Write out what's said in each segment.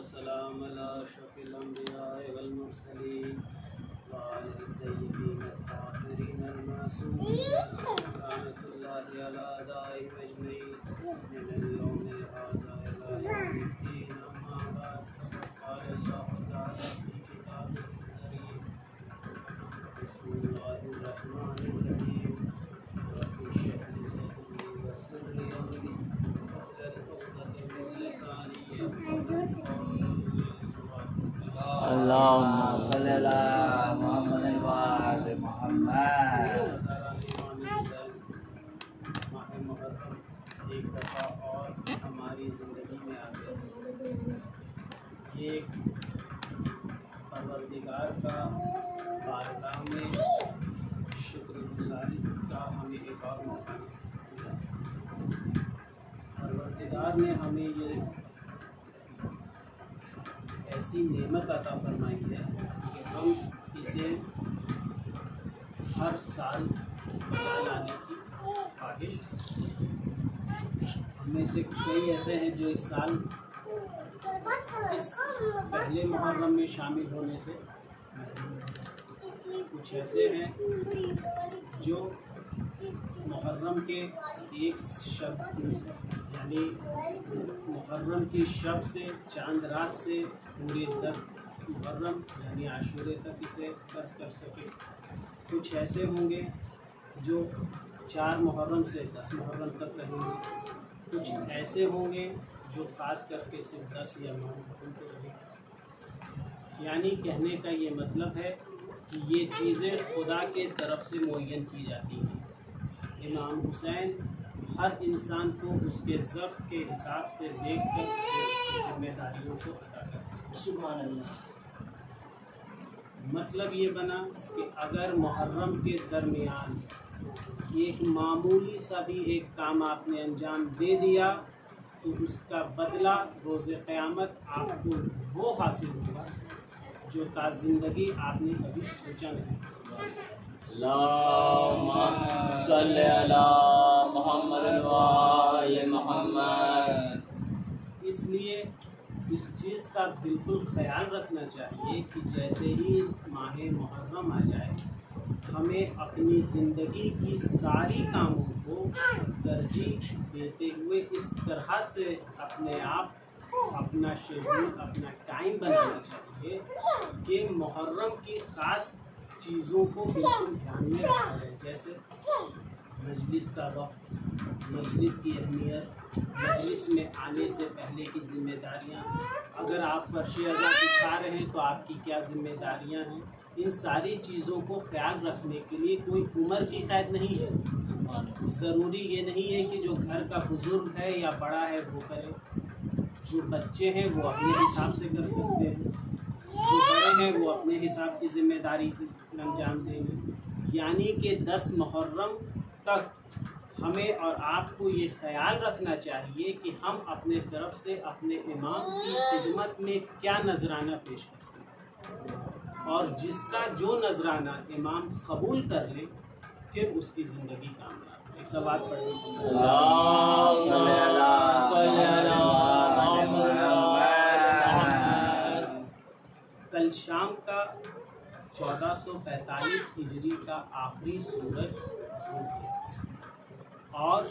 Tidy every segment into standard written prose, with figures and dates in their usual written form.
والسلام على أشرف الأنبياء والمرسلين وعلى الطيبين الطاهرين المعصومين رحمة الله على أعدائهم أجمعين من اليوم هذا إلى يوم الدين. أما بعد فقال الله تعالى في كتابه الكريم بسم الله الرحمن الرحيم رب اشرح لي صدري ويسر لي أمري واحلل عقدة من لساني يفقهوا قولي. اللهم صل على محمد وآل محمد. ماہ محرم ایک دفعہ اور ہماری زندگی میں آ گیا. یہ پروردگار کا بارگاہ میں شکر گزاری کا ہمیں ایک اور موقع ملا. پروردگار نے ہمیں یہ ایسی نعمت عطا فرمائی ہے کہ ہم اسے ہر سال منانے کی خواہش. ہم میں سے کئی ایسے ہیں جو اس سال اس پہلے محرم میں شامل ہونے سے محروم ہیں. کچھ ایسے ہیں جو محرم کے ایک شب یعنی محرم کی شب سے چاند رات سے پورے 10 محرم یعنی عاشورے تک اسے ترک کر سکے. کچھ ایسے ہوں گے جو 4 محرم سے 10 محرم تک رہیں گے. کچھ ایسے ہوں گے جو خاص کر کے صرف 10 یا 9 محرم کو رہیں گے. یعنی کہنے کا یہ مطلب ہے کہ یہ چیزیں خدا کے طرف سے معین کی جاتی ہیں. امام حسین ہر انسان کو اس کے ضعف کے حساب سے دیکھ کر اسے اس کی ذمہ داریوں کو ادا کرتے ہیں. سبحان اللہ. مطلب یہ بنا کہ اگر محرم کے درمیان ایک معمولی سا بھی ایک کام آپ نے انجام دے دیا تو اس کا بدلہ روز قیامت آپ کو وہ حاصل ہوگا جو تا زندگی آپ نے کبھی سوچا نہیں. اللہم صل علی محمد وآل محمد. اس لیے اس چیز کا بالکل خیال رکھنا چاہیے کہ جیسے ہی ماہ محرم آ جائے ہمیں اپنی زندگی کی ساری کاموں کو ترجیح دیتے ہوئے اس طرح سے اپنے آپ اپنا شیڈول اپنا ٹائم بنانا چاہیے کہ محرم کی خاص چیزوں کو بالکل دھیان میں رکھا ہے. جیسے مجلس کا وقت، مجلس کی اہمیت، مجلس میں آنے سے پہلے کی ذمہ داریاں. اگر آپ فرش اذا بچھا رہے ہیں تو آپ کی کیا ذمہ داریاں ہیں. ان ساری چیزوں کو خیال رکھنے کے لیے کوئی عمر کی قید نہیں ہے. ضروری یہ نہیں ہے کہ جو گھر کا بزرگ ہے یا بڑا ہے وہ کرے. جو بچے ہیں وہ اپنے حساب سے کر سکتے ہیں، جو بڑے ہیں وہ اپنے حساب کی ذمہ داری انجام دیں گے. یعنی کہ 10 محرم تک ہمیں اور آپ کو یہ خیال رکھنا چاہیے کہ ہم اپنے طرف سے اپنے امام کی خدمت میں کیا نذرانہ پیش کر سکیں، اور جس کا جو نذرانہ امام قبول کر لے پھر اس کی زندگی کامیاب. ایک سوال پڑھیں. کل شام کا 1445 ہجری کا آخری سورج ڈوب گیا اور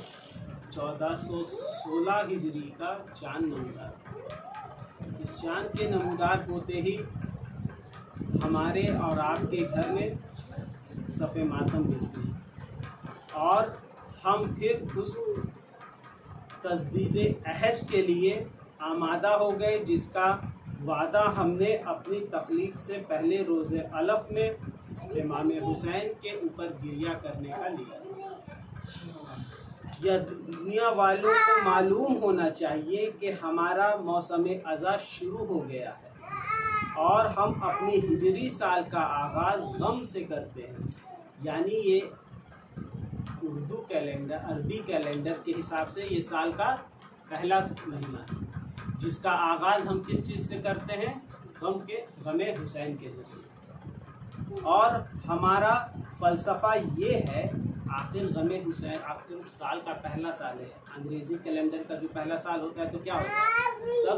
1416 ہجری کا چاند نمودار. اس چاند کے نمودار ہوتے ہی ہمارے اور آپ کے گھر میں صف ماتم بجتی اور ہم پھر اس تجدید عہد کے لیے آمادہ ہو گئے جس کا وعدہ ہم نے اپنی تخلیق سے پہلے روز الف میں امام حسین کے اوپر گریہ کرنے کا لیا. یا دنیا والوں کو معلوم ہونا چاہیے کہ ہمارا موسم ازاں شروع ہو گیا ہے اور ہم اپنی ہجری سال کا آغاز غم سے کرتے ہیں. یعنی یہ اردو کیلنڈر عربی کیلنڈر کے حساب سے یہ سال کا پہلا مہینہ ہے جس کا آغاز ہم کس چیز سے کرتے ہیں؟ غم حسین کے ذریعے. اور ہمارا فلسفہ یہ ہے آخر غم حسین آخر سال کا پہلا سال ہے. انگریزی کیلنڈر کا جو پہلا سال ہوتا ہے تو کیا ہوتا ہے؟ سب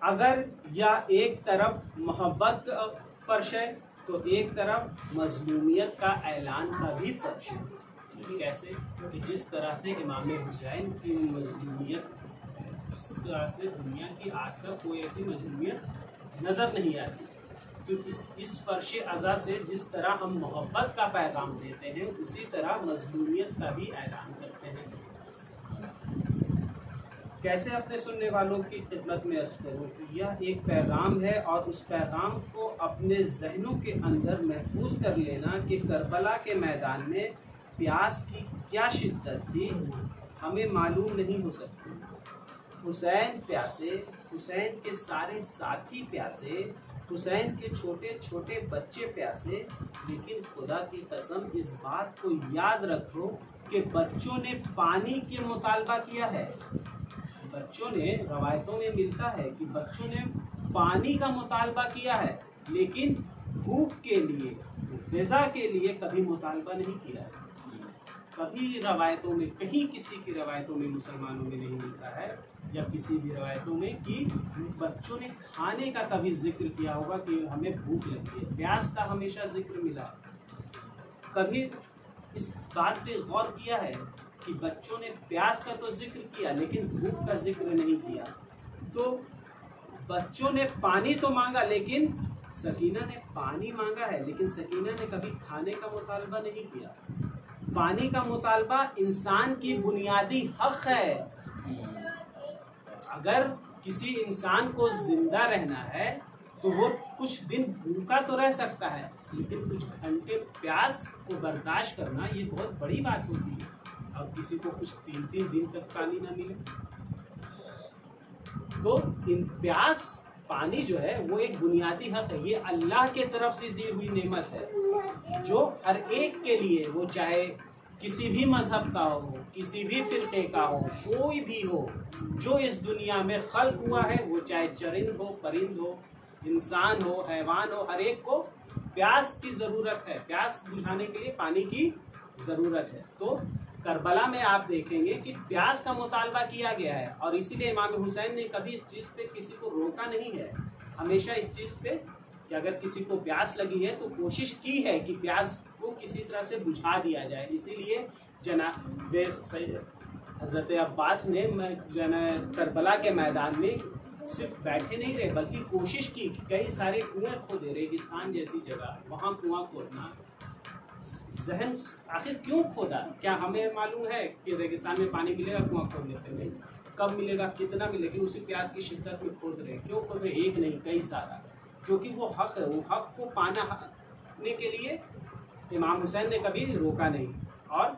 اگر یا ایک طرف محبت کا فرش ہے تو ایک طرف مظلومیت کا اعلان کا بھی فرش ہے. کیسے؟ کہ جس طرح سے امام حسین کی مظلومیت، اس طرح سے دنیا کی آج تک کوئی ایسی مظلومیت نظر نہیں آتی. تو اس فرش عزا سے جس طرح ہم محبت کا پیغام دیتے ہیں اسی طرح مظلومیت کا بھی اعلان کرتے ہیں. کیسے اپنے سننے والوں کی خدمت میں عرض کروں کہ یہ ایک پیغام ہے، اور اس پیغام کو اپنے ذہنوں کے اندر محفوظ کر لینا کہ کربلا کے میدان میں پیاس کی کیا شدت تھی ہمیں معلوم نہیں ہو سکتی. حسین پیاسے، حسین کے سارے ساتھی پیاسے، حسین کے چھوٹے چھوٹے بچے پیاسے، لیکن خدا کی قسم اس بات کو یاد رکھو کہ بچوں نے پانی کے مطالبہ کیا ہے. بچوں نے، روایتوں میں ملتا ہے کہ بچوں نے پانی کا مطالبہ کیا ہے، لیکن بھوک کے لیے، غذا کے لیے کبھی مطالبہ نہیں کیا ہے. کبھی روایتوں میں، کہیں کسی کی روایتوں میں مسلمانوں میں نہیں ملتا ہے یا کسی بھی روایتوں میں کہ بچوں نے کھانے کا کبھی ذکر کیا ہوگا کہ ہمیں بھوک لگی ہے. پیاس کا ہمیشہ ذکر ملا. کبھی اس بات پہ غور کیا ہے کہ بچوں نے پیاس کا تو ذکر کیا لیکن بھوک کا ذکر نہیں کیا. تو بچوں نے پانی تو مانگا، لیکن سکینہ نے پانی مانگا ہے لیکن سکینہ نے کبھی کھانے کا مطالبہ نہیں کیا. پانی کا مطالبہ انسان کی بنیادی حق ہے. اگر کسی انسان کو زندہ رہنا ہے تو وہ کچھ دن بھوکا تو رہ سکتا ہے، لیکن کچھ گھنٹے پیاس کو برداشت کرنا یہ بہت بڑی بات ہوتی ہے. اور کسی کو کچھ 3 دن تک پانی نہ ملے تو پیاس، پانی جو ہے وہ ایک بنیادی حق ہے. یہ اللہ کے طرف سے دی ہوئی نعمت ہے جو ہر ایک کے لیے، وہ چاہے کسی بھی مذہب کا ہو، کسی بھی فرقے کا ہو، کوئی بھی ہو جو اس دنیا میں خلق ہوا ہے، وہ چاہے چرند ہو، پرند ہو، انسان ہو، حیوان ہو، ہر ایک کو پیاس کی ضرورت ہے. پیاس بجھانے کے لیے پانی کی ضرورت ہے. تو کربلا میں آپ دیکھیں گے کہ پیاس کا مطالبہ کیا گیا ہے، اور اسی لیے امام حسین نے کبھی اس چیز پہ کسی کو روکا نہیں ہے. ہمیشہ اس چیز پہ کہ اگر کسی کو پیاس لگی ہے تو کوشش کی ہے کہ پیاس کو کسی طرح سے بجھا دیا جائے. اسی لیے جناب حضرت عباس نے کربلا کے میدان میں صرف بیٹھے نہیں رہے بلکہ کوشش کی کہ کئی سارے کنویں کھودے. ریگستان جیسی جگہ، وہاں کنواں کھودنا. ذہن آخر کیوں کھودا؟ کیا ہمیں معلوم ہے کہ ریگستان میں پانی ملے گا کنواں کھود لیتے؟ نہیں. کب ملے گا، کتنا ملے گا، اسی پیاس کی شدت میں کھود رہے. کیوں کھود رہے؟ ایک نہیں، کئی سارا. کیونکہ وہ حق ہے. وہ حق کو پانے کے لیے امام حسین نے کبھی روکا نہیں. اور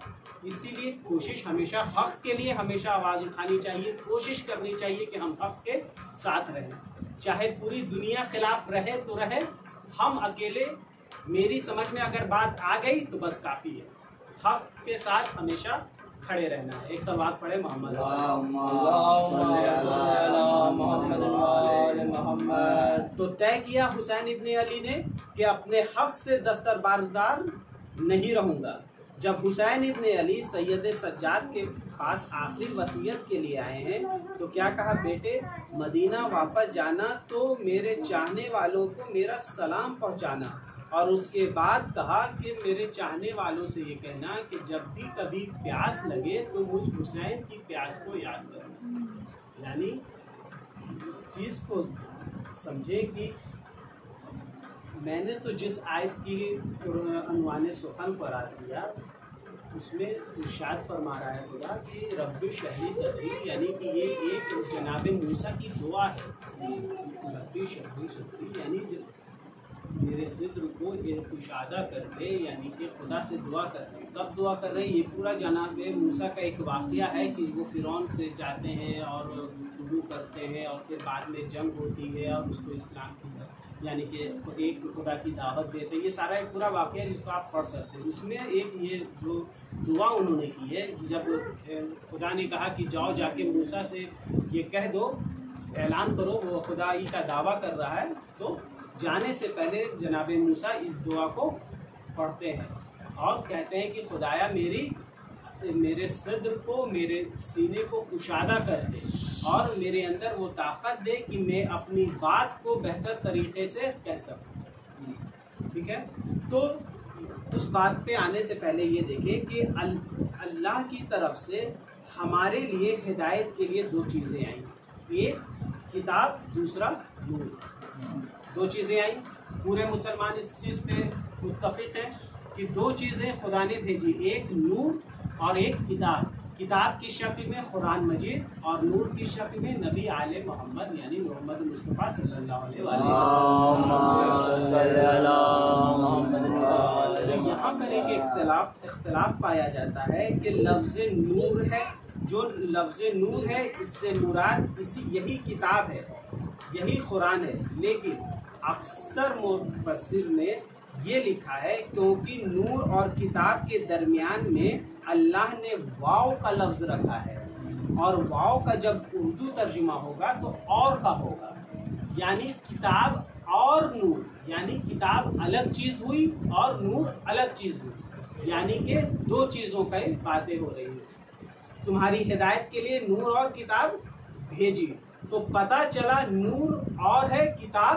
اسی لیے کوشش ہمیشہ حق کے لیے ہمیشہ آواز اٹھانی چاہیے. کوشش کرنی چاہیے کہ ہم حق کے ساتھ رہیں، چاہے پوری دنیا خلاف رہے تو رہے. ہم اکیلے، میری سمجھ میں اگر بات آ گئی تو بس کافی ہے. حق کے ساتھ ہمیشہ کھڑے رہنا ہے. ایک سلوات پڑھے محمد. تو طے کیا حسین ابن علی نے کہ اپنے حق سے دستبردار نہیں رہوں گا. جب حسین ابن علی سید سجاد کے پاس آخری وصیت کے لیے آئے ہیں تو کیا کہا؟ بیٹے مدینہ واپس جانا تو میرے چاہنے والوں کو میرا سلام پہنچانا. اور اس کے بعد کہا کہ میرے چاہنے والوں سے یہ کہنا کہ جب بھی کبھی پیاس لگے تو مجھ حسین کی پیاس کو یاد کرنا. یعنی اس چیز کو سمجھے کہ میں نے تو جس آیت کی عنوان سخن قرار دیا اس میں ارشاد فرما رہا ہے خدا کہ رب اشرح لی صدری، یعنی کہ یہ ایک جناب موسیٰ کی دعا ہے. رب اشرح لی صدری یعنی میرے صدر کو کشادہ کر دے، یعنی کہ خدا سے دعا کر دے. کب دعا کر رہے ہیں؟ یہ پورا جناب موسیٰ کا ایک واقعہ ہے کہ وہ فرعون سے جاتے ہیں اور گفتگو کرتے ہیں اور پھر بعد میں جنگ ہوتی ہے اور اس کو اسلام کی یعنی کہ ایک خدا کی دعوت دیتے ہیں. یہ سارا ایک پورا واقعہ جس کو آپ پڑھ سکتے ہیں. اس میں ایک یہ جو دعا انہوں نے کی ہے، جب خدا نے کہا کہ جاؤ جا کے موسیٰ سے یہ کہہ دو، اعلان کرو وہ خدائی کا دعویٰ کر رہا ہے، تو جانے سے پہلے جناب موسیٰ اس دعا کو پڑھتے ہیں اور کہتے ہیں کہ خدایا میرے صدر کو، میرے سینے کو کشادہ کر دے. اور میرے اندر وہ طاقت دے کہ میں اپنی بات کو بہتر طریقے سے کہہ سکوں. ٹھیک ہے. تو اس بات پہ آنے سے پہلے یہ دیکھیں کہ اللہ کی طرف سے ہمارے لیے ہدایت کے لیے دو چیزیں آئیں. ایک کتاب, دوسرا نور. دو چیزیں آئیں. پورے مسلمان اس چیز پہ متفق ہیں کہ دو چیزیں خدا نے بھیجی, ایک نور اور ایک کتاب. کتاب کی شکل میں قرآن مجید اور نور کی شکل میں نبی آل محمد یعنی محمد مصطفیٰ صلی اللہ علیہ وسلم. یہاں پر ایک اختلاف پایا جاتا ہے کہ لفظ نور ہے, جو لفظ نور ہے اس سے مراد یہی کتاب ہے, یہی قرآن ہے. لیکن اکثر مفسر نے یہ لکھا ہے کیونکہ نور اور کتاب کے درمیان میں اللہ نے واو کا لفظ رکھا ہے, اور واو کا جب اردو ترجمہ ہوگا تو اور کا ہوگا, یعنی کتاب اور نور, یعنی کتاب الگ چیز ہوئی اور نور الگ چیز ہوئی, یعنی کہ دو چیزوں پہ باتیں ہو رہی ہیں. تمہاری ہدایت کے لیے نور اور کتاب بھیجی, تو پتہ چلا نور اور ہے, کتاب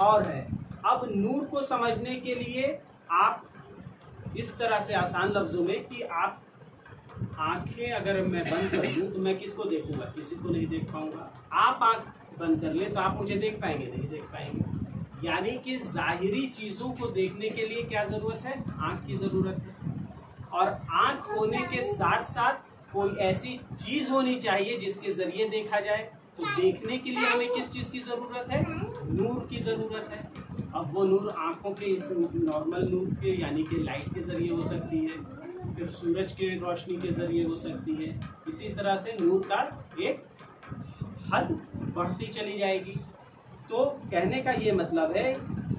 اور ہے. اب نور کو سمجھنے کے لیے آپ اس طرح سے آسان لفظوں میں کہ آپ آنکھیں اگر میں بند کر دوں تو میں کس کو دیکھوں گا؟ کسی کو نہیں دیکھ پاؤں گا. آپ آنکھ بند کر لیں تو آپ مجھے دیکھ پائیں گے؟ نہیں دیکھ پائیں گے. یعنی کہ ظاہری چیزوں کو دیکھنے کے لیے کیا ضرورت ہے؟ آنکھ کی ضرورت ہے. اور آنکھ ہونے کے ساتھ ساتھ کوئی ایسی چیز ہونی چاہیے جس کے ذریعے دیکھا جائے. تو دیکھنے کے لیے ہمیں کس چیز کی ضرورت ہے؟ نور کی ضرورت ہے. اب وہ نور آنکھوں کے اس نارمل نور کے یعنی کہ لائٹ کے ذریعے ہو سکتی ہے, پھر سورج کے روشنی کے ذریعے ہو سکتی ہے. اسی طرح سے نور کا ایک حد بڑھتی چلی جائے گی. تو کہنے کا یہ مطلب ہے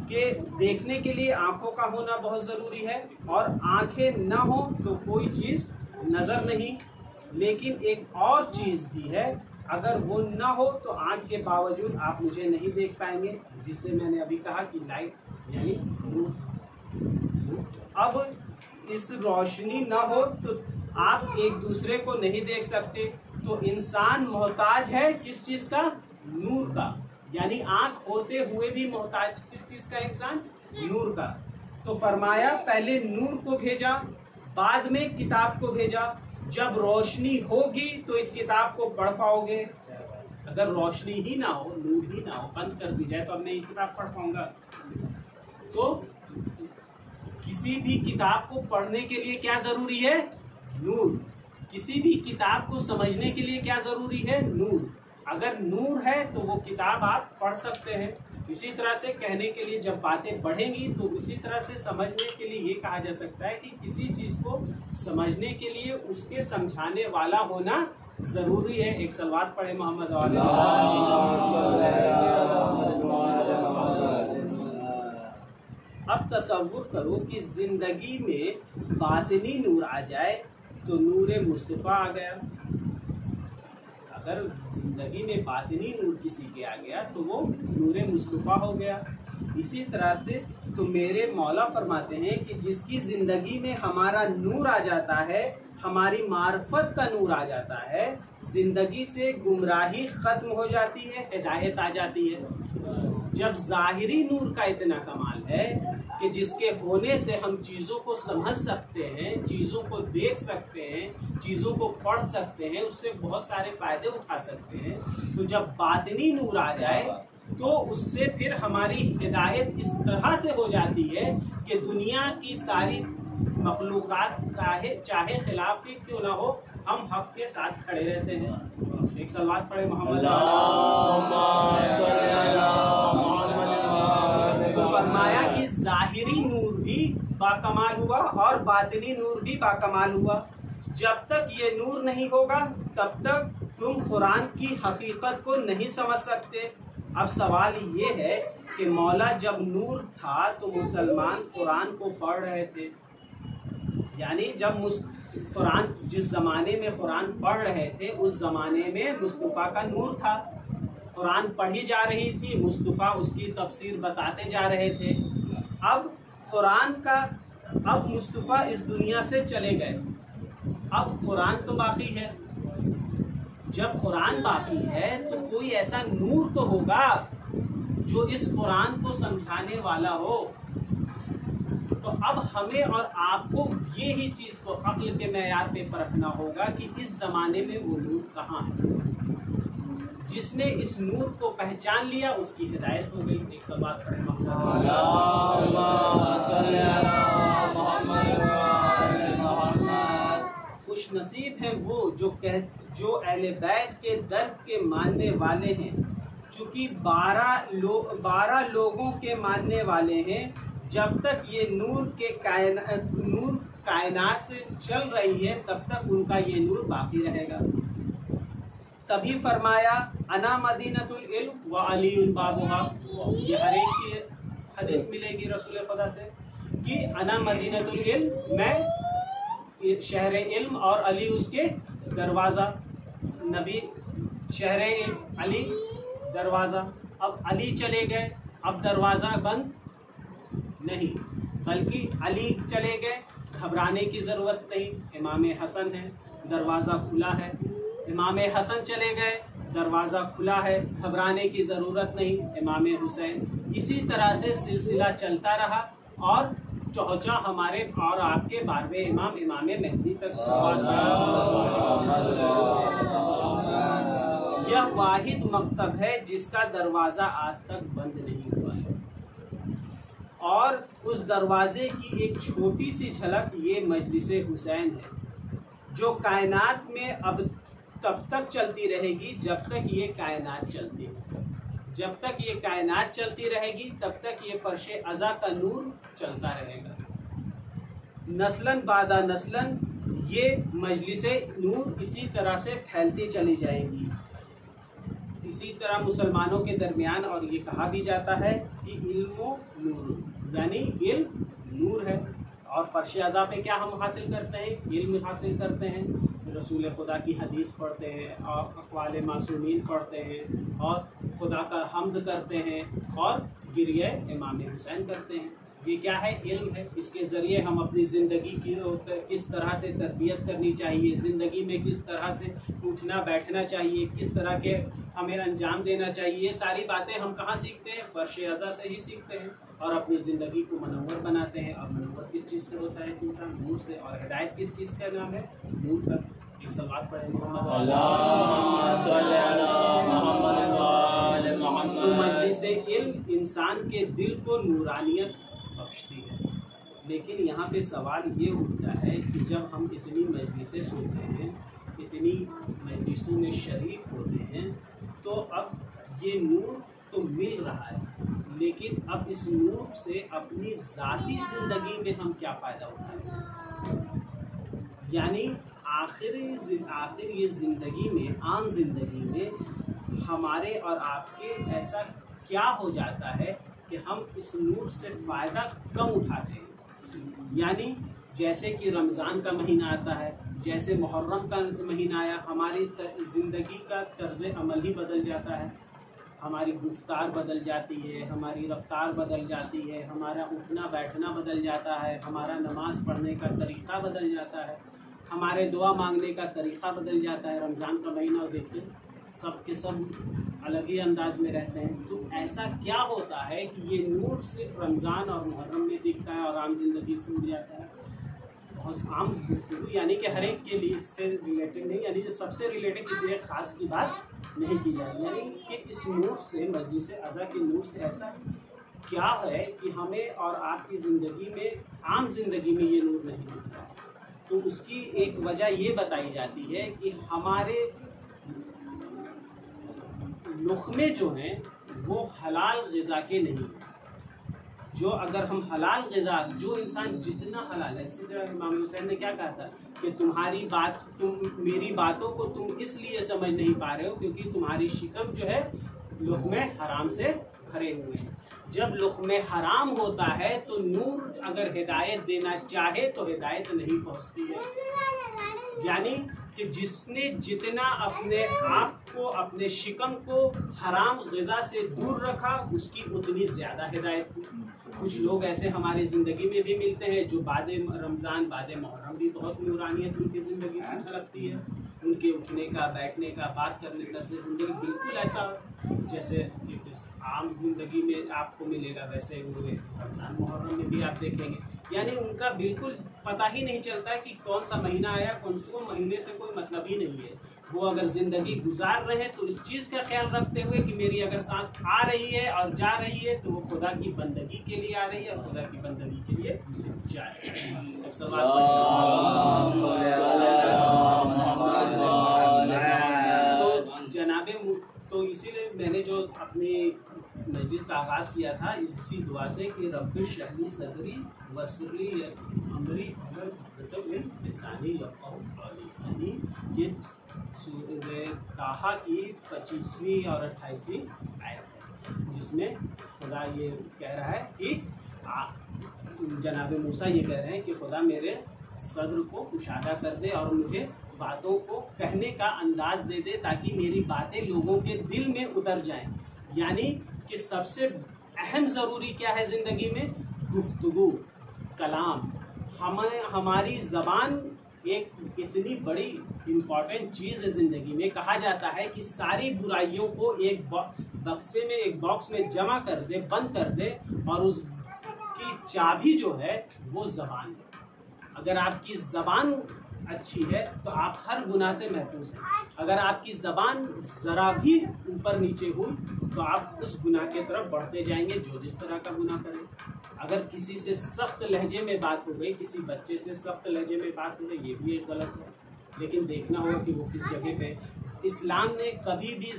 کہ دیکھنے کے لیے آنکھوں کا ہونا بہت ضروری ہے, اور آنکھیں نہ ہوں تو کوئی چیز نظر نہیں. لیکن ایک اور چیز بھی ہے, اگر وہ نہ ہو تو آنکھ کے باوجود آپ مجھے نہیں دیکھ پائیں گے, جس سے میں نے ابھی کہا کہ لائٹ یعنی نور. اب اس روشنی نہ ہو تو آپ ایک دوسرے کو نہیں دیکھ سکتے. تو انسان محتاج ہے کس چیز کا؟ نور کا. یعنی آنکھ ہوتے ہوئے بھی محتاج کس چیز کا انسان؟ نور کا. تو فرمایا پہلے نور کو بھیجا, بعد میں کتاب کو بھیجا. جب روشنی ہوگی تو اس کتاب کو پڑھ پاؤ گے. اگر روشنی ہی نہ ہو, نور ہی نہ ہو, بند کر دی جائے تو اب میں یہ کتاب پڑھ پاؤں گا؟ تو کسی بھی کتاب کو پڑھنے کے لیے کیا ضروری ہے؟ نور. کسی بھی کتاب کو سمجھنے کے لیے کیا ضروری ہے؟ نور. اگر نور ہے تو وہ کتاب آپ پڑھ سکتے ہیں. اسی طرح سے کہنے کے لیے جب باتیں بڑھیں گی تو اسی طرح سے سمجھنے کے لیے یہ کہا جا سکتا ہے کہ کسی چیز کو سمجھنے کے لیے اس کے سمجھانے والا ہونا ضروری ہے. ایک صلوات پڑھے محمد علیہ. اب تصور کرو کہ زندگی میں باطنی نور آ جائے تو نور مصطفیٰ آ گیا. اگر زندگی میں باطنی نور کسی کے آ گیا تو وہ نور مصطفیٰ ہو گیا. اسی طرح سے تو میرے مولا فرماتے ہیں کہ جس کی زندگی میں ہمارا نور آ جاتا ہے, ہماری معرفت کا نور آ جاتا ہے, زندگی سے گمراہی ختم ہو جاتی ہے, ہدایت آ جاتی ہے. جب ظاہری نور کا اتنا کمال ہے کہ جس کے ہونے سے ہم چیزوں کو سمجھ سکتے ہیں, چیزوں کو دیکھ سکتے ہیں, چیزوں کو پڑھ سکتے ہیں, اس سے بہت سارے فائدے اٹھا سکتے ہیں, تو جب باطنی نور آ جائے تو اس سے پھر ہماری ہدایت اس طرح سے ہو جاتی ہے کہ دنیا کی ساری مخلوقات چاہے خلاف ہی کیوں نہ ہو, ہم حق کے ساتھ کھڑے رہتے ہیں. ایک صلوات پڑھے محمد. تو فرمایا کہ ظاہری نور بھی باکمال ہوا اور باطنی نور بھی باکمال ہوا. جب تک یہ نور نہیں ہوگا تب تک تم قرآن کی حقیقت کو نہیں سمجھ سکتے. اب سوال یہ ہے کہ مولا جب نور تھا تو مسلمان قرآن کو پڑھ رہے تھے, یعنی جب قرآن جس زمانے میں قرآن پڑھ رہے تھے اس زمانے میں مصطفیٰ کا نور تھا. قرآن پڑھی جا رہی تھی, مصطفیٰ اس کی تفسیر بتاتے جا رہے تھے. اب مصطفیٰ اس دنیا سے چلے گئے, اب قرآن تو باقی ہے. جب قرآن باقی ہے تو کوئی ایسا نور تو ہوگا جو اس قرآن کو سمجھانے والا ہو. تو اب ہمیں اور آپ کو یہی چیز کو عقل کے معیار پہ پرکھنا ہوگا کہ اس زمانے میں وہ نور کہاں ہے. جس نے اس نور کو پہچان لیا اس کی ہدایت ہو گئی. ایک سوال پڑھیں خوش نصیب ہیں وہ جو اہل بیت کے درد کے ماننے والے ہیں. چونکہ 12 لوگوں کے ماننے والے ہیں. جب تک یہ نور کائنات چل رہی ہے تب تک ان کا یہ نور باقی رہے گا. تبھی فرمایا انا مدینۃ العلم وعلی بابها. یہ ہر ایک کی حدیث ملے گی رسول خدا سے کہ انا مدینۃ العلم، میں شہر علم اور علی اس کے دروازہ. نبی شہر علم، علی دروازہ. اب علی چلے گئے، اب دروازہ بند نہیں، بلکہ علی چلے گئے، گھبرانے کی ضرورت نہیں. امام حسن ہے، دروازہ کھلا ہے. امام حسن چلے گئے، دروازہ کھلا ہے، گھبرانے کی ضرورت نہیں. امام حسین. اسی طرح سے سلسلہ چلتا رہا اور پہنچا ہمارے اور آپ کے 12ویں امام امام مہدی تک. یہ واحد مکتب ہے جس کا دروازہ آج تک بند نہیں ہوا ہے. اور اس دروازے کی ایک چھوٹی سی جھلک یہ مجلس حسین ہے جو کائنات میں اب تب تک چلتی رہے گی جب تک یہ کائنات چلتی ہے. جب تک یہ کائنات چلتی رہے گی تب تک یہ فرش ازا کا نور چلتا رہے گا. نسلاً بعد نسلاً یہ مجلس نور اسی طرح سے پھیلتی چلی جائے گی. اسی طرح مسلمانوں کے درمیان اور یہ کہا بھی جاتا ہے کہ علم و نور، یعنی علم نور ہے. اور فرش ازا پہ کیا ہم حاصل کرتے ہیں؟ علم حاصل کرتے ہیں. رسول خدا کی حدیث پڑھتے ہیں اور اقوال معصومین پڑھتے ہیں اور خدا کا حمد کرتے ہیں اور گریہ امام حسین کرتے ہیں. یہ کیا ہے؟ علم ہے. اس کے ذریعے ہم اپنی زندگی کی کس طرح سے تربیت کرنی چاہیے، زندگی میں کس طرح سے اٹھنا بیٹھنا چاہیے، کس طرح کے ہمیں انجام دینا چاہیے، یہ ساری باتیں ہم کہاں سیکھتے ہیں؟ فرش ازا سے ہی سیکھتے ہیں اور اپنی زندگی کو منور بناتے ہیں. اور منور کس چیز سے ہوتا ہے؟ انسان نور سے. اور ہدایت کس چیز کا نام ہے؟ نور کا. ایک سوال پڑھیں تو مجلس علم انسان کے دل کو نورانیت بخشتی ہے. لیکن یہاں پہ سوال یہ اٹھتا ہے کہ جب ہم اتنی مجلسیں سنتے ہیں، اتنی مجلسوں میں شریک ہوتے ہیں، تو اب یہ نور تو مل رہا ہے، لیکن اب اس نور سے اپنی ذاتی زندگی میں ہم کیا فائدہ اٹھائیں؟ یعنی آخر یہ زندگی میں، عام زندگی میں ہمارے اور آپ کے ایسا کیا ہو جاتا ہے کہ ہم اس نور سے فائدہ کم اٹھاتے ہیں؟ یعنی جیسے کہ رمضان کا مہینہ آتا ہے، جیسے محرم کا مہینہ آیا، ہماری زندگی کا طرز عمل ہی بدل جاتا ہے. ہماری گفتار بدل جاتی ہے، ہماری رفتار بدل جاتی ہے، ہمارا اٹھنا بیٹھنا بدل جاتا ہے، ہمارا نماز پڑھنے کا طریقہ بدل جاتا ہے، ہمارے دعا مانگنے کا طریقہ بدل جاتا ہے. رمضان کا مہینہ دیکھیے، سب کے سب الگ ہی انداز میں رہتے ہیں. تو ایسا کیا ہوتا ہے کہ یہ نور صرف رمضان اور محرم میں دکھتا ہے اور عام زندگی سے اڑ جاتا ہے؟ بہت عام گفتگو، یعنی کہ ہر ایک کے لیے اس سے ریلیٹڈ نہیں، یعنی سب سے ریلیٹڈ کسی ایک خاص کی بات نہیں کی جائے. یعنی کہ اس نور سے، مجلس ازا کے نور سے ایسا کیا ہے کہ ہمیں اور آپ کی زندگی میں، عام زندگی میں یہ نور نہیں دکھتا ہے؟ تو اس کی ایک وجہ یہ بتائی جاتی ہے کہ ہمارے لقمے جو ہیں وہ حلال غذا کے نہیں. جو اگر ہم حلال غذا، جو انسان جتنا حلال ہے، اسی طرح امام حسین نے کیا کہا تھا کہ تمہاری بات، تم میری باتوں کو تم اس لیے سمجھ نہیں پا رہے ہو کیونکہ تمہاری شکم جو ہے لقمے حرام سے بھرے ہوئے ہیں. جب لقمے حرام ہوتا ہے تو نور اگر ہدایت دینا چاہے تو ہدایت نہیں پہنچتی ہے. یعنی کہ جس نے جتنا اپنے آپ کو اپنے شکم کو حرام غذا سے دور رکھا اس کی اتنی زیادہ ہدایت ہوئی۔ کچھ لوگ ایسے ہماری زندگی میں بھی ملتے ہیں جو بعد رمضان بعد محرم بھی بہت نورانیت ان کی زندگی سے جھلکتی ہے، ان کے اٹھنے کا بیٹھنے کا بات کرنے کا سے زندگی بالکل ایسا جیسے عام زندگی میں آپ کو ملے گا ویسے وہ رمضان محرم میں بھی آپ دیکھیں گے، یعنی ان کا بالکل پتہ ہی نہیں چلتا کہ کون سا مہینہ آیا، کون سے مہینے سے کوئی مطلب ہی نہیں ہے۔ وہ اگر زندگی گزار رہے ہیں تو اس چیز کا خیال رکھتے ہوئے کہ میری اگر سانس آ رہی ہے اور جا رہی ہے تو وہ خدا کی بندگی کے لیے آ رہی ہے اور خدا کی بندگی کے لیے جا رہی ہے۔ تو جناب تو اسی لیے میں نے جو اپنی مجلس کا آغاز کیا تھا اسی دعا سے کہ رب اشرح لی صدری ویسر لی امری واحلل لسانی یفقہوا قولی، یعنی یہ سورہ طٰہٰ کی 25ویں اور 28ویں آیت ہے جس میں خدا یہ کہہ رہا ہے کہ جناب موسیٰ یہ کہہ رہے ہیں کہ خدا میرے صدر کو کشادہ کر دے اور مجھے باتوں کو کہنے کا انداز دے دے تاکہ میری باتیں لوگوں کے دل میں اتر جائیں۔ یعنی کہ سب سے اہم ضروری کیا ہے زندگی میں؟ گفتگو، کلام۔ ہماری زبان ایک اتنی بڑی امپورٹنٹ چیز ہے زندگی میں، کہا جاتا ہے کہ ساری برائیوں کو ایک بکسے میں ایک باکس میں جمع کر دے، بند کر دے، اور اس کی چابی جو ہے وہ زبان ہے۔ اگر آپ کی زبان اچھی ہے تو آپ ہر گناہ سے محفوظ ہیں۔ اگر آپ کی زبان ذرا بھی اوپر نیچے ہوئی تو آپ اس گناہ کی طرف بڑھتے جائیں گے جو جس طرح کا گناہ کریں۔ اگر کسی سے سخت لہجے میں بات ہو گئی، کسی بچے سے سخت لہجے میں بات ہو گئی، یہ بھی ایک غلط ہے، لیکن دیکھنا ہوگا کہ وہ کس جگہ پہ۔ اسلام نے کبھی بھی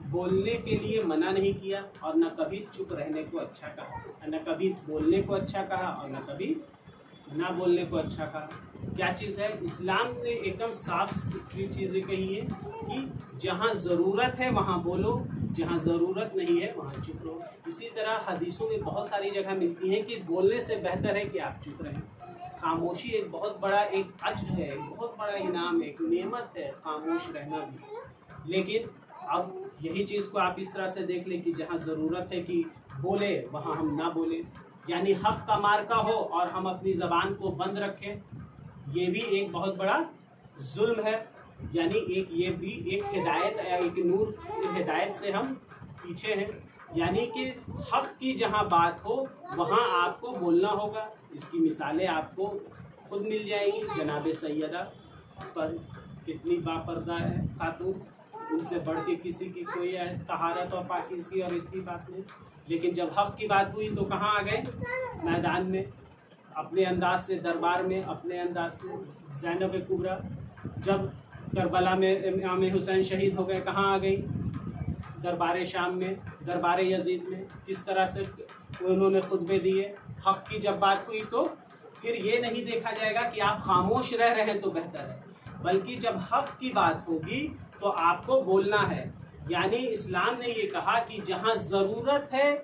بولنے کے لیے منع نہیں کیا اور نہ کبھی چپ رہنے کو اچھا کہا، نہ کبھی بولنے کو اچھا کہا اور نہ کبھی نہ بولنے کو اچھا کہا۔ کیا چیز ہے؟ اسلام نے ایک دم صاف ستھری چیزیں کہی ہے کہ جہاں ضرورت ہے وہاں بولو، جہاں ضرورت نہیں ہے وہاں چپ رہو۔ اسی طرح حدیثوں میں بہت ساری جگہ ملتی ہیں کہ بولنے سے بہتر ہے کہ آپ چپ رہیں۔ خاموشی ایک بہت بڑا ایک اجر ہے، ایک بہت بڑا انعام ہے، ایک نعمت ہے خاموش رہنا بھی۔ لیکن اب یہی چیز کو آپ اس طرح سے دیکھ لیں کہ جہاں ضرورت ہے کہ بولے وہاں ہم نہ بولیں، یعنی حق کا مارکا ہو اور ہم اپنی زبان کو بند رکھیں، یہ بھی ایک بہت بڑا ظلم ہے۔ یعنی یہ بھی ایک ہدایت، ایک نور ہدایت سے ہم پیچھے ہیں۔ یعنی کہ حق کی جہاں بات ہو وہاں آپ کو بولنا ہوگا۔ اس کی مثالیں آپ کو خود مل جائیں گی۔ جناب سیدہ پر کتنی باپردہ ہے خاتون، ان سے بڑھ کے کسی کی کوئی طہارت اور پاکیزگی اور اس کی بات نہیں۔ لیکن جب حق کی بات ہوئی تو کہاں آ گئے؟ میدان میں، اپنے انداز سے دربار میں، اپنے انداز سے زینب کبریٰ۔ جب کربلا میں امام حسین شہید ہو گئے کہاں آ گئی؟ دربار شام میں، دربار یزید میں۔ کس طرح سے انہوں نے خطبے دیے۔ حق کی جب بات ہوئی تو پھر یہ نہیں دیکھا جائے گا کہ آپ خاموش رہ رہے ہیں تو بہتر ہے، بلکہ جب حق کی بات ہوگی تو آپ کو بولنا ہے۔ یعنی اسلام نے یہ کہا کہ جہاں ضرورت ہے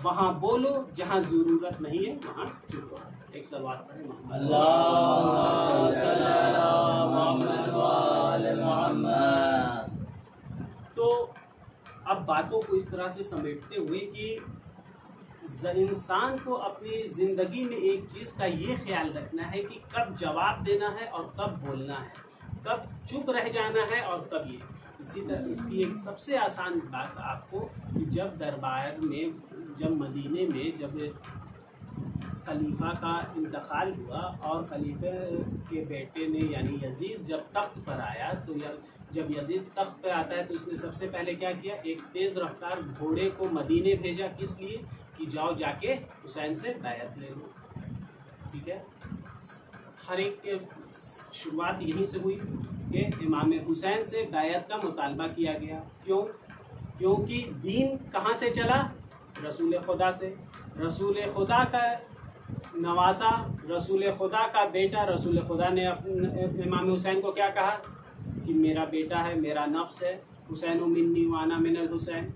وہاں بولو، جہاں ضرورت نہیں ہے وہاں چپ رہو۔ ایک سوال پڑھیں اللہم صلی علی محمد و آل محمد۔ تو اب باتوں کو اس طرح سے سمیٹتے ہوئے کہ انسان کو اپنی زندگی میں ایک چیز کا یہ خیال رکھنا ہے کہ کب جواب دینا ہے اور کب بولنا ہے، کب چپ رہ جانا ہے اور کب یہ۔ اسی طرح اس کی ایک سب سے آسان بات آپ کو کہ جب دربار میں، جب مدینے میں جب خلیفہ کا انتقال ہوا اور خلیفہ کے بیٹے نے یعنی یزید جب تخت پر آیا، تو جب یزید تخت پر آتا ہے تو اس نے سب سے پہلے کیا کیا؟ ایک تیز رفتار گھوڑے کو مدینے بھیجا۔ کس لیے؟ کہ جاؤ جا کے حسین سے بیعت لے لو۔ ٹھیک ہے، ہر ایک کے شروعات یہیں سے ہوئی کہ امام حسین سے بیعت کا مطالبہ کیا گیا۔ کیوں؟ کیونکہ دین کہاں سے چلا؟ رسول خدا سے۔ رسول خدا کا نواسا، رسول خدا کا بیٹا، رسول خدا نے امام حسین کو کیا کہا؟ کہ میرا بیٹا ہے، میرا نفس ہے، حسین منی وانا من الحسین۔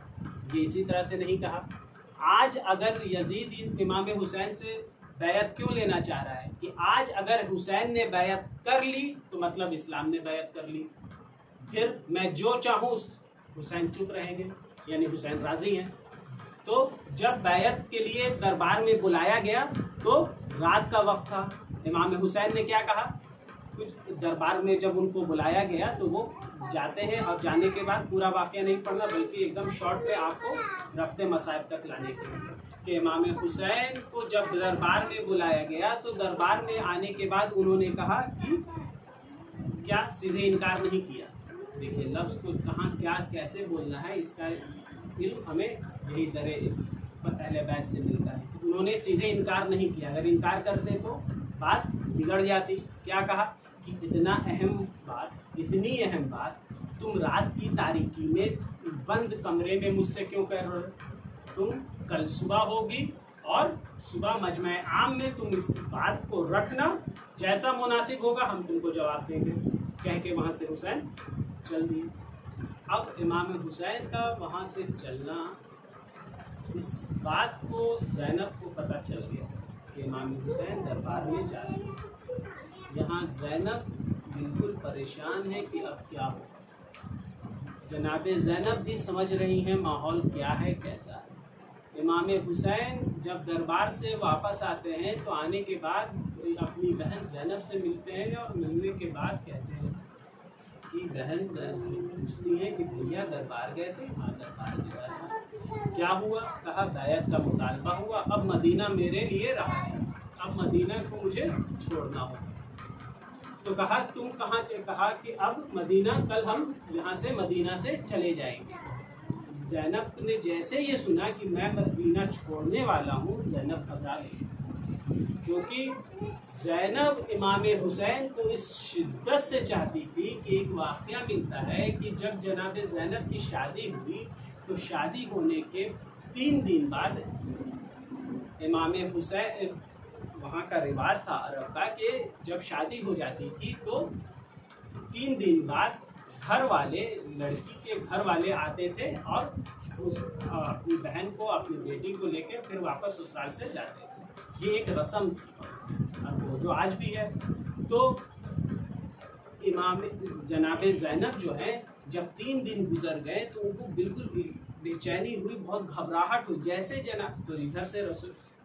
یہ اسی طرح سے نہیں کہا۔ آج اگر یزید امام حسین سے بیعت کیوں لینا چاہ رہا ہے کہ آج اگر حسین نے بیعت کر لی تو مطلب اسلام نے بیعت کر لی، پھر میں جو چاہوں حسین چپ رہیں گے، یعنی حسین راضی ہیں۔ تو جب بیعت کے لیے دربار میں بلایا گیا تو رات کا وقت تھا، امام حسین نے کیا کہا، کچھ دربار میں جب ان کو بلایا گیا تو وہ جاتے ہیں، اور جانے کے بعد پورا واقعہ نہیں پڑھنا بلکہ ایک دم شارٹ پہ آپ کو ربط مصائب تک لانے کے لیے، کہ امام حسین کو جب دربار میں بلایا گیا تو دربار میں آنے کے بعد انہوں نے کہا کہ کیا سیدھے انکار نہیں کیا۔ دیکھیے لفظ کو کہاں کیا کیسے بولنا ہے، اس کا علم ہمیں یہی درے اہل بیت سے ملتا ہے۔ انہوں نے سیدھے انکار نہیں کیا، اگر انکار کرتے تو بات بگڑ جاتی۔ کیا کہا کہ اتنا اہم بات، اتنی اہم بات تم رات کی تاریکی میں بند کمرے میں مجھ سے کیوں کہہ رہے ہو؟ تم کل صبح ہوگی اور صبح مجمع عام میں تم اس بات کو رکھنا، جیسا مناسب ہوگا ہم تم کو جواب دیں گے، کہہ کے وہاں سے حسین چل دیے۔ اب امام حسین کا وہاں سے چلنا، اس بات کو زینب کو پتہ چل گیا کہ امام حسین دربار میں جا رہے ہیں۔ یہاں زینب بالکل پریشان ہے کہ اب کیا ہو۔ جناب زینب بھی سمجھ رہی ہیں ماحول کیا ہے، کیسا ہے۔ امام حسین جب دربار سے واپس آتے ہیں تو آنے کے بعد اپنی بہن زینب سے ملتے ہیں، اور ملنے کے بعد کہتے ہیں کہ بہن پوچھتی ہیں کہ بھیا دربار گئے تھے؟ ہاں دربار گیا تھا۔ کیا ہوا؟ کہا بیعت کا مطالبہ ہوا، اب مدینہ میرے لیے رہا ہے، اب مدینہ کو مجھے چھوڑنا ہوگا۔ تو کہا تم کہاں؟ کہا کہ اب مدینہ، کل ہم یہاں سے مدینہ سے چلے جائیں گے۔ زینب نے جیسے یہ سنا کہ میں مدینہ چھوڑنے والا ہوں، زینب گھبرا گئی، کیونکہ زینب امام حسین کو اس شدت سے چاہتی تھی کہ ایک واقعہ ملتا ہے کہ جب جناب زینب کی شادی ہوئی تو شادی ہونے کے 3 دن بعد امام حسین، وہاں کا رواج تھا عرب کا کہ جب شادی ہو جاتی تھی تو 3 دن بعد گھر والے، لڑکی کے گھر والے آتے تھے اور اپنی بہن کو، اپنی بیٹی کو لے کے پھر واپس سسرال سے جاتے تھے۔ یہ ایک رسم تھی، اب وہ جو آج بھی ہے۔ تو امام جناب زینب جو ہے جب 3 دن گزر گئے تو ان کو بالکل بے چینی ہوئی، بہت گھبراہٹ ہوئی۔ جیسے جناب، تو ادھر سے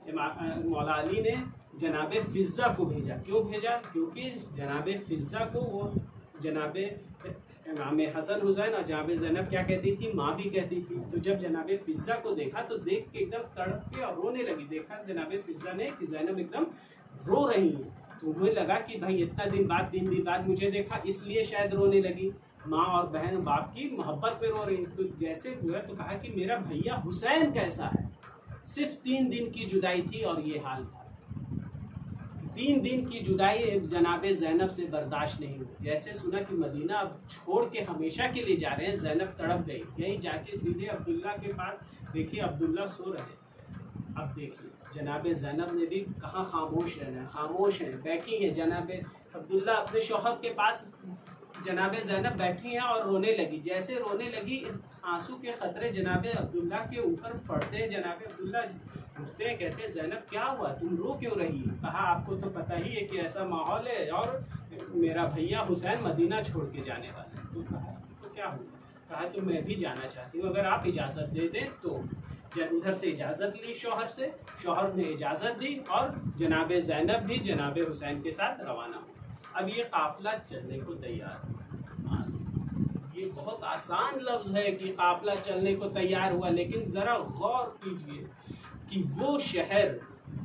مولا علی نے جناب فضہ کو بھیجا۔ کیوں بھیجا؟ کیونکہ جناب فضہ کو وہ جناب امام حسن حسین اور جناب زینب کیا کہتی تھی؟ ماں بھی کہتی تھی۔ تو جب جناب فضہ کو دیکھا تو دیکھ کے ایک دم تڑپ کے اور رونے لگی۔ دیکھا جناب فضہ نے کہ زینب ایک دم رو رہی ہیں، تو انہیں لگا کہ بھائی اتنا دن بعد، 3 دن بعد مجھے دیکھا، اس لیے شاید رونے لگی، ماں اور بہن باپ کی محبت پہ رو رہی۔ تو جیسے ہوا تو کہا کہ میرا بھیا حسین کیسا ہے؟ صرف 3 دن کی جدائی تھی اور یہ حال تھا۔ 3 دن کی جدائی جناب زینب سے برداشت نہیں ہوئی۔ جیسے سنا کہ مدینہ اب چھوڑ کے ہمیشہ کے لیے جا رہے ہیں، زینب تڑپ گئی، یہی جا کے سیدھے عبداللہ کے پاس، دیکھیے عبداللہ سو رہے ہیں۔ اب دیکھیے جناب زینب نے بھی کہاں خاموش رہنا ہے، خاموش ہیں، بیٹھی ہیں۔ جناب عبداللہ اپنے شوہر کے پاس، جناب زینب بیٹھی ہیں اور رونے لگی۔ جیسے رونے لگی آنسو کے قطرے جناب عبداللہ کے اوپر پڑتے ہیں۔ جناب عبداللہ اٹھتے ہیں، کہتے ہیں زینب کیا ہوا، تم رو کیوں رہی؟ کہا آپ کو تو پتہ ہی ہے کہ ایسا ماحول ہے اور میرا بھیا حسین مدینہ چھوڑ کے جانے والا ہے۔ تو کہا تو کیا ہوا؟ کہا تو میں بھی جانا چاہتی ہوں، اگر آپ اجازت دے دیں تو۔ ادھر سے اجازت لی شوہر سے، شوہر نے اجازت دی اور جناب زینب بھی جناب حسین کے ساتھ روانہ ہو۔ اب یہ قافلہ چلنے کو تیار ہے۔ یہ بہت آسان لفظ ہے کہ قافلہ چلنے کو تیار ہوا، لیکن ذرا غور کیجئے کہ وہ شہر،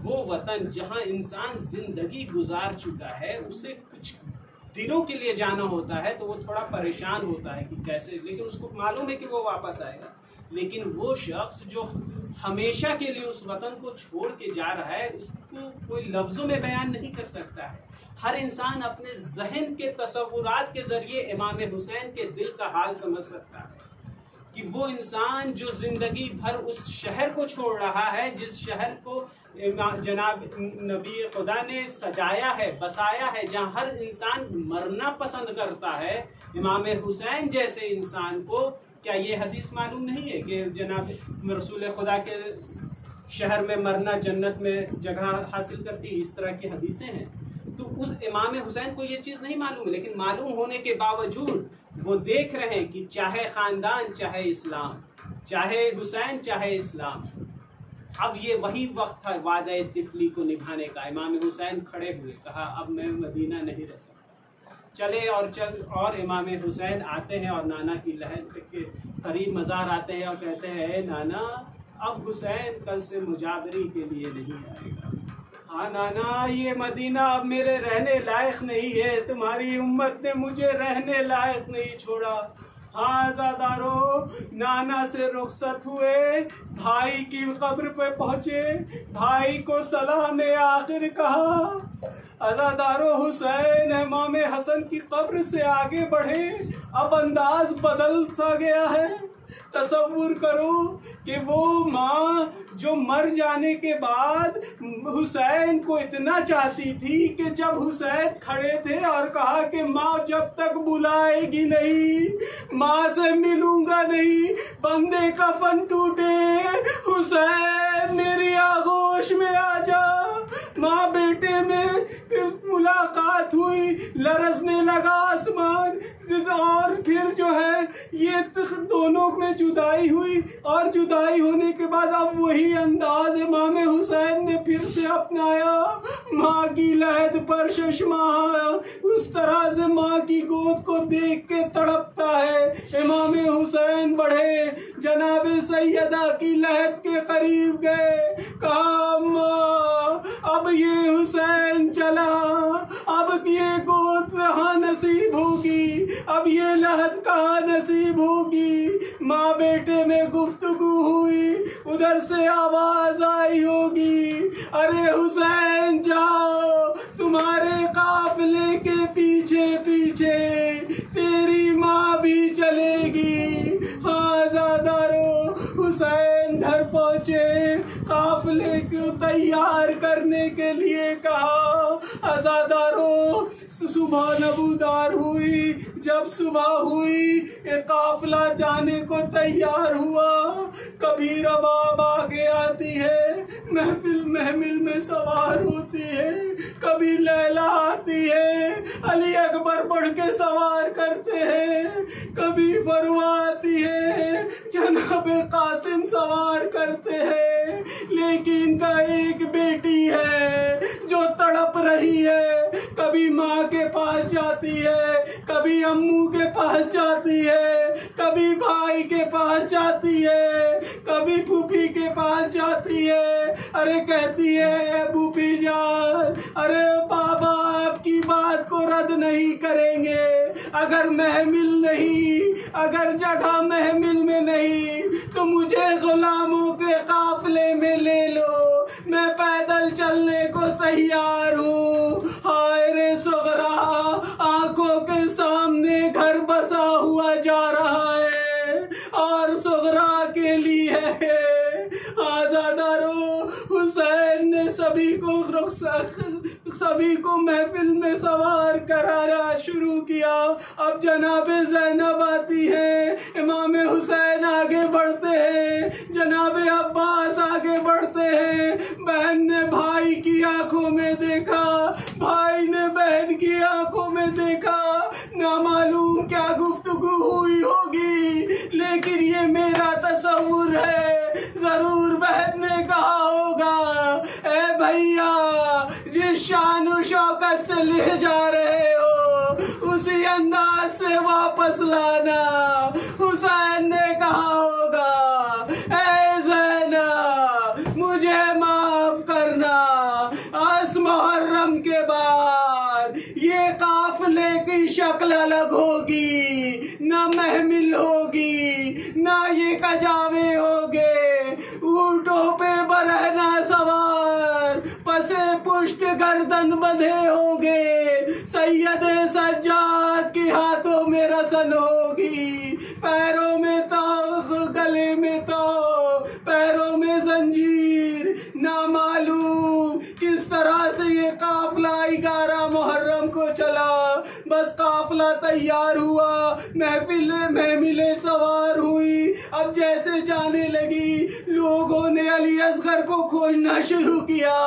وہ وطن جہاں انسان زندگی گزار چکا ہے، اسے کچھ دنوں کے لیے جانا ہوتا ہے تو وہ تھوڑا پریشان ہوتا ہے کہ کیسے، لیکن اس کو معلوم ہے کہ وہ واپس آئے گا۔ لیکن وہ شخص جو ہمیشہ کے لیے اس وطن کو چھوڑ کے جا رہا ہے، اس کو کوئی لفظوں میں بیان نہیں کر سکتا ہے۔ ہر انسان اپنے ذہن کے تصورات کے ذریعے امام حسین کے دل کا حال سمجھ سکتا ہے کہ وہ انسان جو زندگی بھر اس شہر کو چھوڑ رہا ہے، جس شہر کو جناب نبی خدا نے سجایا ہے، بسایا ہے، جہاں ہر انسان مرنا پسند کرتا ہے، امام حسین جیسے انسان کو کیا یہ حدیث معلوم نہیں ہے کہ جناب رسول خدا کے شہر میں مرنا جنت میں جگہ حاصل کرتی ہے، اس طرح کی حدیثیں ہیں۔ تو اس امام حسین کو یہ چیز نہیں معلوم ہے، لیکن معلوم ہونے کے باوجود وہ دیکھ رہے ہیں کہ چاہے خاندان چاہے اسلام، چاہے حسین چاہے اسلام، اب یہ وہی وقت تھا وعدہ طفلی کو نبھانے کا۔ امام حسین کھڑے ہوئے، کہا اب میں مدینہ نہیں رہ سکتا، چلے اور امام حسین آتے ہیں اور نانا کی لہد کے قریب مزار آتے ہیں اور کہتے ہیں اے نانا، اب حسین کل سے مجاوری کے لیے نہیں آئے گا۔ ہاں نانا، یہ مدینہ اب میرے رہنے لائق نہیں ہے، تمہاری امت نے مجھے رہنے لائق نہیں چھوڑا۔ ہاں عزادارو، نانا سے رخصت ہوئے، بھائی کی قبر پہ پہنچے، بھائی کو سلام آخر کہا۔ عزادارو، حسین امام حسن کی قبر سے آگے بڑھے، اب انداز بدل سا گیا ہے۔ تصور کرو کہ وہ ماں جو مر جانے کے بعد حسین کو اتنا چاہتی تھی کہ جب حسین کھڑے تھے اور کہا کہ ماں جب تک بلائے گی نہیں ماں سے ملوں گا نہیں، بندے کفن ٹوٹے، حسین میری آغوش میں آ جا۔ ماں بیٹے میں ملاقات ہوئی، لرزنے لگا آسمان، اور پھر جو ہے یہ دونوں میں جدائی ہوئی، اور جدائی ہونے کے بعد اب وہی انداز امام حسین نے پھر سے اپنایا۔ ماں کی لحد پر چشمہ اس طرح سے ماں کی گود کو دیکھ کے تڑپتا ہے۔ امام حسین بڑھے، جناب سیدہ کی لحد کے قریب گئے، کہا ماں اب یہ حسین چلا، اب یہ گود کہاں نصیب ہوگی، اب یہ لحد کہاں نصیب ہوگی۔ ماں بیٹے میں گفتگو ہوئی، ادھر سے آواز آئی ہوگی، ارے حسین جاؤ، تمہارے قافلے کے پیچھے پیچھے تیری ماں بھی چلے گی۔ ہاں عزادارو، حسین گھر پہنچے، قافلے کو تیار کرنے کے لیے کہا۔ عزادارو، صبح نبودار ہوئی، جب صبح ہوئی ایک قافلہ جانے کو تیار ہوا۔ کبھی رباب آگے آتی ہے، محمل میں سوار ہوتی ہے، کبھی لیلا آتی ہے، علی اکبر بڑھ کے سوار کرتے ہیں، کبھی فروا آتی ہے، جناب قاسم سوار کرتے ہیں، لیکن کا ایک بیٹی ہے جو تڑپ رہی ہے، کبھی ماں کے پاس جاتی ہے، کبھی امو کے پاس جاتی ہے، کبھی بھائی کے پاس جاتی ہے، کبھی پھوپھی کے پاس جاتی ہے، ارے کہتی ہے پھوپھی جان، ارے بابا آپ کی بات کو رد نہیں کریں گے، اگر محمل نہیں، اگر جگہ محمل میں نہیں تو مجھے غلاموں کے قافلے میں لے لو، میں پیدل چلنے کو تیار ہوں۔ ہائے رے صغرا، آنکھوں کے سامنے گھر بسا ہوا جا رہا ہے اور صغرا کے لیے آزادارو، حسین نے سبھی کو محفل میں سوار کرانا شروع کیا۔ اب جناب زینب آتی ہے، امام حسین آگے بڑھتے ہیں، جناب عباس آگے بڑھتے ہیں، بہن نے بھائی کی آنکھوں میں دیکھا، بھائی نے بہن کی آنکھوں میں دیکھا، نامعلوم کیا گفتگو ہوئی ہوگی، لیکن یہ میرا تصور ہے، ضرور بہن نے کہا ہوگا اے بھیا جس شان و شوکت سے لے جا رہے ہو اسی انداز سے واپس لانا۔ حسین نے کہا ہوگا اے زینب مجھے معاف کرنا، اس محرم کے بعد یہ قافلے کی شکل الگ ہوگی، نہ محمل ہوگی، نہ یہ کجاوے ہوگے، اونٹوں پہ برہنہ سوار، پسے پشت گردن بندھے ہوگے، سید سجاد کے ہاتھوں میں رسن ہوگی، پیروں میں تاغ، گلے میں تاغ، پیروں میں زنجیر، نامعلوم کس طرح سے یہ قافلہ 11 محرم کو چلا، بس قافلہ تیار ہوا، محملیں سوار ہوئی، اب جیسے جانے لگی لوگوں نے علی اصغر کو کھوجنا شروع کیا۔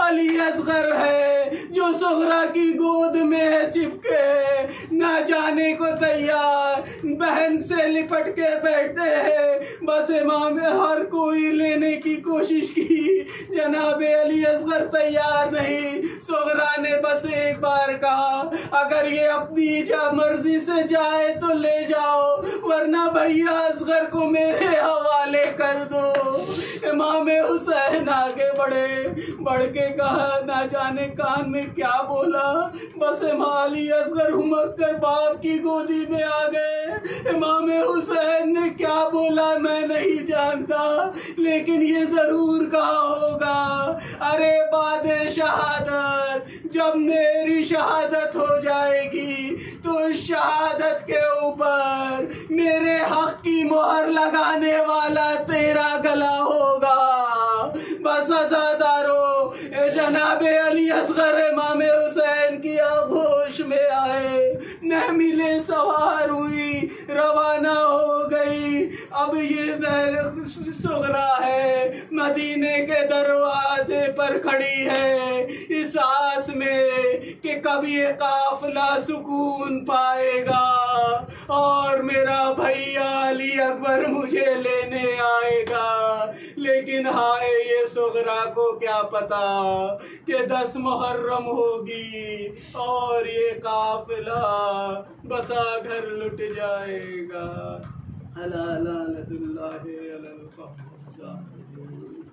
علی اصغر ہے جو صغرا کی گود میں ہے چپکے، نہ جانے کو تیار، بہن سے لپٹ کے بیٹھے ہیں۔ بس امام ہر کوئی لینے کی کوشش کی، جناب علی اصغر تیار نہیں۔ صغرا نے بس ایک بار کہا اگر یہ اپنی مرضی سے جائے تو لے جاؤ، ورنہ بھیا اصغر کو میرے حوالے کر دو۔ امام حسین آگے بڑھ کے کہا، نہ جانے کان میں کیا بولا، بس علی اصغر ہمک کر باپ کی گودی میں آ گئے۔ امام حسین نے کیا بولا میں نہیں جانتا، لیکن یہ ضرور کہا ہوگا ارے بعد شہادت جب میری شہادت ہو جائے گی تو اس شہادت کے اوپر میرے حق کی مہر لگانے والا تیرا گلا ہوگا۔ بس عزادارو، جناب علی اصغر امام حسین کی آغوش میں آئے، محملیں سوار ہوئی، روانہ ہو گئی۔ اب یہ صغرا ہے، مدینے کے دروازے پر کھڑی ہے، اس آس میں کہ کب یہ قافلہ سکون پائے گا اور میرا بھیا علی اکبر مجھے لینے آئے گا۔ لیکن ہائے یہ صغرا کو کیا پتا کہ 10 محرم ہوگی اور یہ قافلہ بسا گھر لٹ جائے گا۔ الا لعنت اللہ علی القوم الظالمین۔